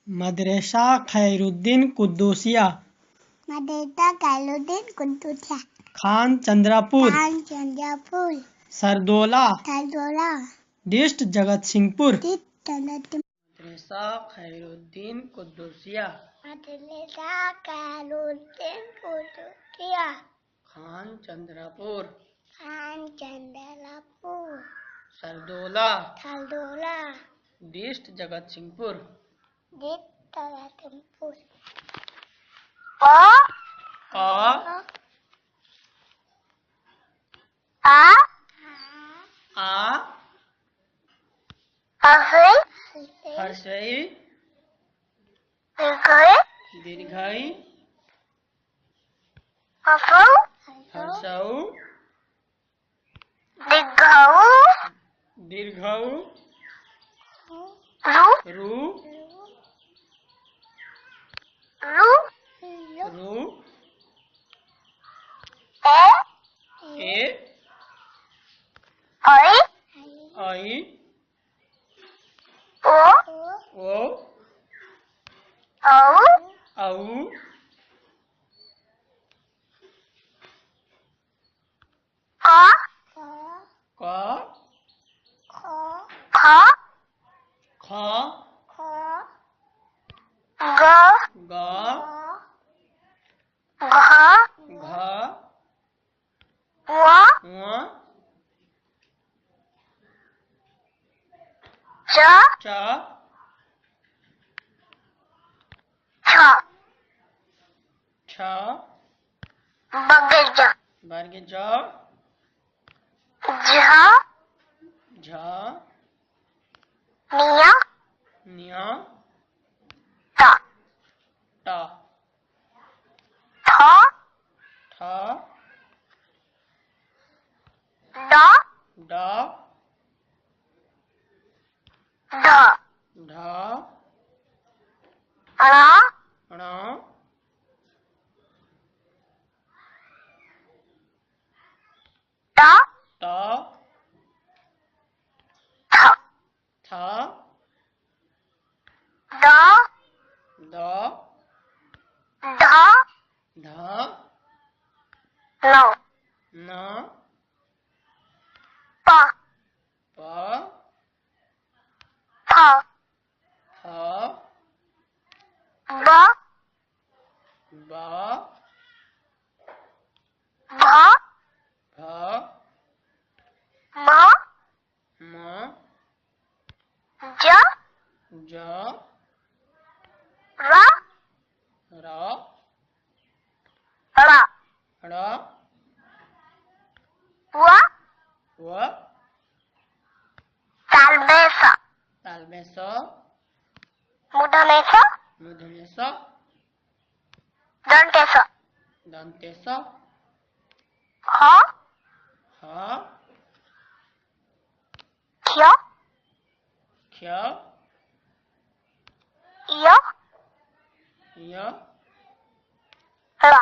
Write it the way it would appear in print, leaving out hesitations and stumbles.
मदरसा खैरुद्दीन कुद्दूसिया, मदरसा खैरुद्दीन कुद्दूसिया, खान चंद्रापुर, सरदोला, डिस्ट जगतसिंहपुर। मदरसा खैरुद्दीन कुद्दूसिया, खान चंद्रापुर, सरदोला, डिस्ट जगतसिंहपुर। आ हर्षई, दीर्घई, हर्षऊ, दीर्घऊ, रू, ए, आई, ओ, औ, क, ख, ग, घ, ङ, च, छ, वर्ग ज, झ, न्य, ट, ठ, ड, ढ, ण, ट, थ, द, ध, न, प, फ, ब, भ, म, ज, र, व, तालबे स, मूर्धन्य स, दंते स, ह, क्ष, य, ल।